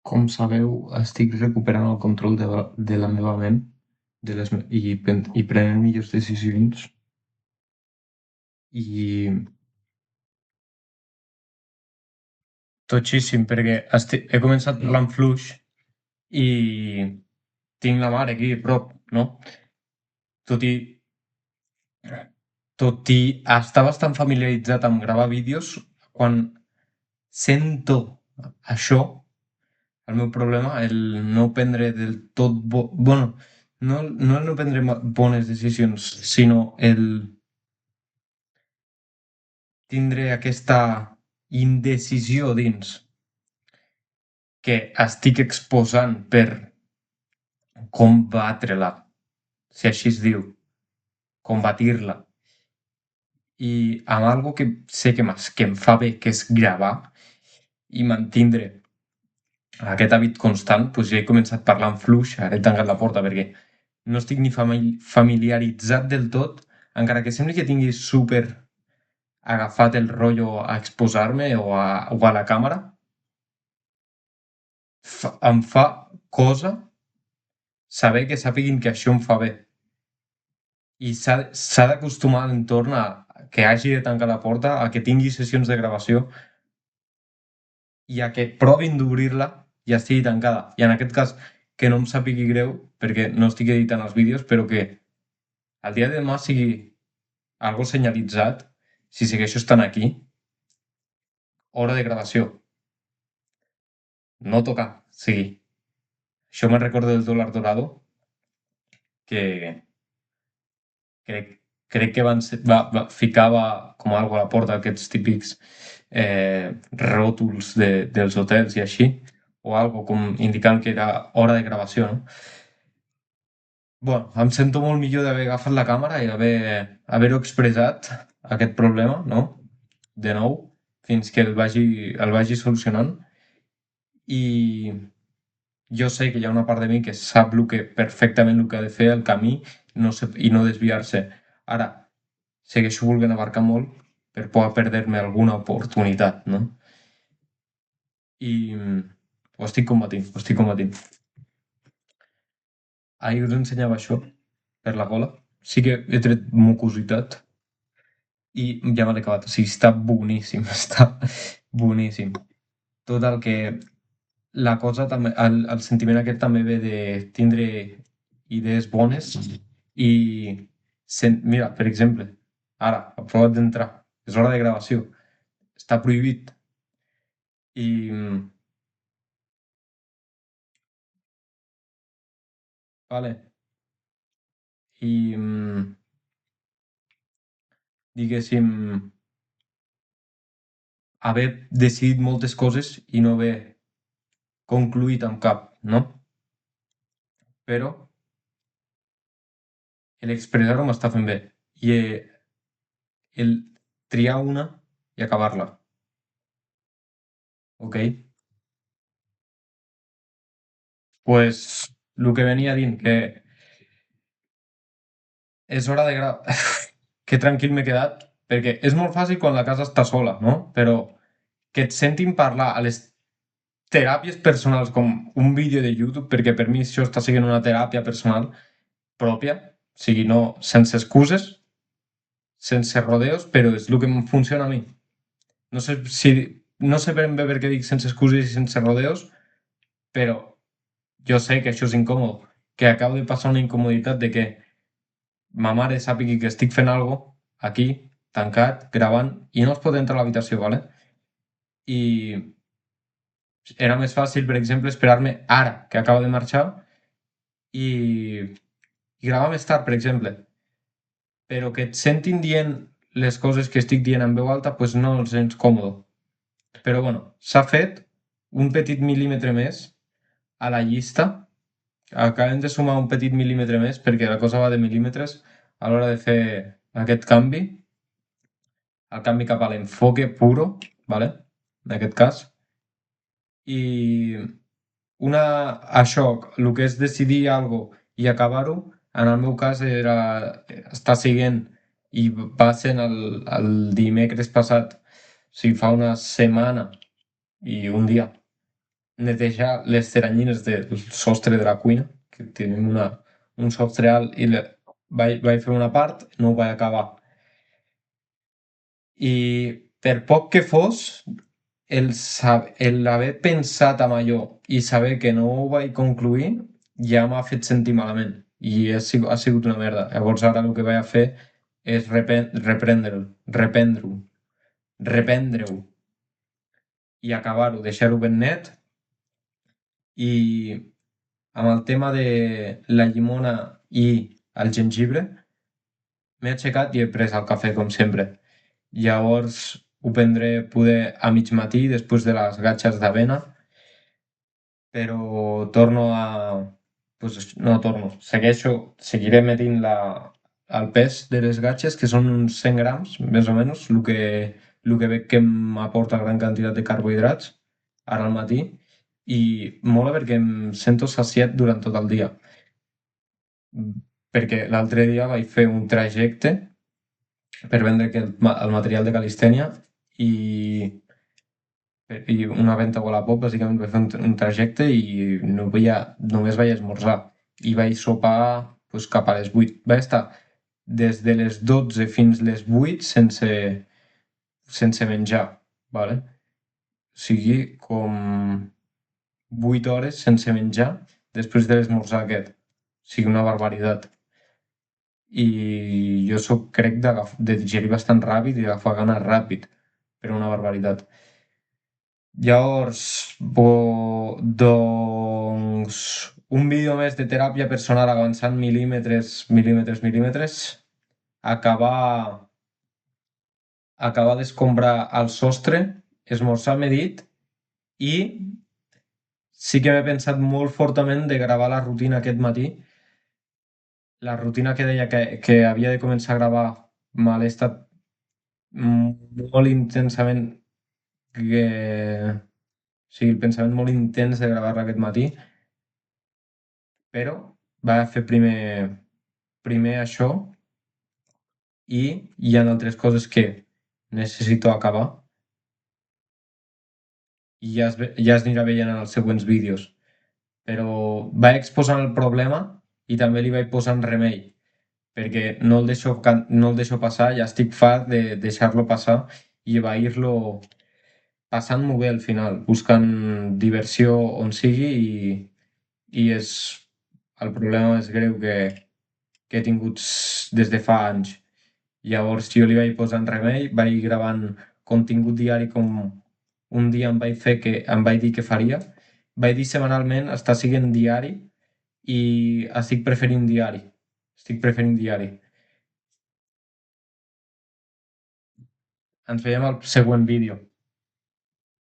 Com sabeu, estic recuperant el control de la meva ment i prenent millors decisions. I totxíssim, perquè he començat parlant fluix i tinc la mare aquí a prop, no? Tot i, tot i estar bastant familiaritzat amb gravar vídeos, quan sento això, el meu problema, el no prendre del tot bueno, no el no prendre bones decisions, sinó el tindre aquesta indecisió dins que estic exposant per combatre-la, si així es diu, combatir-la. I amb algo que sé que em fa bé, que és gravar i mantindre aquest hàbit constant, doncs ja he començat parlant fluix, ara he tancat la porta perquè no estic ni familiaritzat del tot, encara que sembli que tingui super agafat el rotllo a exposar-me o a la càmera, em fa cosa saber que sàpiguin que això em fa bé. I s'ha d'acostumar l'entorn a que hagi de tancar la porta, a que tingui sessions de gravació i a que provin d'obrir-la i estigui tancada. I en aquest cas, que no em sàpigui greu, perquè no estic editant els vídeos, però que el dia de demà sigui algo senyalitzat, si segueixo estant aquí, hora de gravació, no tocar, sigui. Això me'n recordo del dòlar dorado, que crec que ficava com algo a la porta aquests típics ròtols dels hotels i així, o algo com indicant que era hora de gravació, no? Bueno, em sento molt millor d'haver agafat la càmera i haver-ho expressat, aquest problema, no? De nou, fins que el vagi solucionant. I jo sé que hi ha una part de mi que sap perfectament el que ha de fer, el camí, i no desviar-se. Ara, segueixo volent abarcar molt per por a perdre-me alguna oportunitat, no? I ho estic combatint, ho estic combatint. Ahir us ensenyava això, per la gola. Sí que he tret mucositat i ja me l'he acabat. O sigui, està boníssim, està boníssim. Tot el que... La cosa també, el sentiment aquest també ve de tindre idees bones i... Mira, per exemple, ara, ha provat d'entrar, és hora de gravació, està prohibit. I... Vale. I... Diguéssim, haver decidit moltes coses i no haver concluït amb cap, no? Però l'expressar-ho m'està fent bé. I el triar una i acabar-la. Ok? Pues el que venia dient, que és hora de gravar. Que tranquil m'he quedat, perquè és molt fàcil quan la casa està sola, no? Però que et sentin parlar a les teràpies personals com un vídeo de YouTube, perquè per mi això està sent una teràpia personal pròpia, o sigui, no, sense excuses, sense rodeos, però és el que em funciona a mi. No sé si... No sé ben bé per què dic sense excuses i sense rodeos, però jo sé que això és incòmode, que acabo de passar una incomoditat de que ma mare sàpigui que estic fent algo aquí, tancat, gravant, i no es pot entrar a l'habitació, ¿vale? I era més fàcil, per exemple, esperar-me ara, que acaba de marxar, i, i gravar més tard, per exemple. Però que et sentin dient les coses que estic dient en veu alta, doncs no els sents còmode. Però bueno, s'ha fet un petit mil·límetre més a la llista. Acabem de sumar un petit mil·límetre més perquè la cosa va de mil·límetres a l'hora de fer aquest canvi, el canvi cap a l'enfoque puro, ¿vale? En aquest cas. I això, el que és decidir algo i acabar-ho, en el meu cas era estar seguint i va ser el dimecres passat, o sigui, fa una setmana i un dia, netejar les teranyines del sostre de la cuina, que tenim un sostre alt i vaig fer una part, no ho vaig acabar. I per poc que fos, el haver pensat en allò i saber que no ho vaig concluir ja m'ha fet sentir malament. I ha sigut una merda. Llavors ara el que vaig a fer és reprendre-ho i acabar-ho, deixar-ho ben net. I amb el tema de la llimona i el gengibre, m'he aixecat i he pres el cafè com sempre. Llavors ho prendré poder a mig matí després de les gatxes d'avena, però torno a... Pues, no torno, seguiré medint el pes de les gatxes, que són uns 100 grams, més o menys, el que veig que m'aporta gran quantitat de carbohidrats ara al matí, i mola perquè em sento saciat durant tot el dia. Perquè l'altre dia vaig fer un trajecte per vendre el material de calistènia i una venda a Wallapop, bàsicament vaig fer un trajecte i només vaig esmorzar. I vaig sopar pues, cap a les 8. Vaig estar des de les 12 fins les 8 sense menjar, ¿vale? O sigui, com 8 hores sense menjar després de l'esmorzar aquest. O sigui, una barbaritat. I jo crec de digerir bastant ràpid i d'agafar gana ràpid, però una barbaritat. Llavors, doncs, un vídeo més de teràpia personal avançant mil·límetres, mil·límetres, mil·límetres, acabar, acabar d'escombrar el sostre, esmorzar m'he dit, i sí que m'he pensat molt fortament de gravar la rutina aquest matí. La rutina que deia que havia de començar a gravar me l'he estat molt intensament que... O sigui, el pensament molt intens de gravar-la aquest matí, però va fer primer això i hi ha altres coses que necessito acabar i ja es anirà veient en els següents vídeos. Però vaig exposant el problema i també li vaig posant remei, perquè no el deixo passar, ja estic fart de deixar-lo passar i evair-lo passant-m'ho bé al final, buscant diversió on sigui i és el problema més greu que he tingut des de fa anys. Llavors jo li vaig posant remei, vaig gravant contingut diari com un dia em vaig dir que faria. Vaig dir setmanalment, està sent diari i estic preferint diari. Estic preferint diari. Ens veiem al següent vídeo.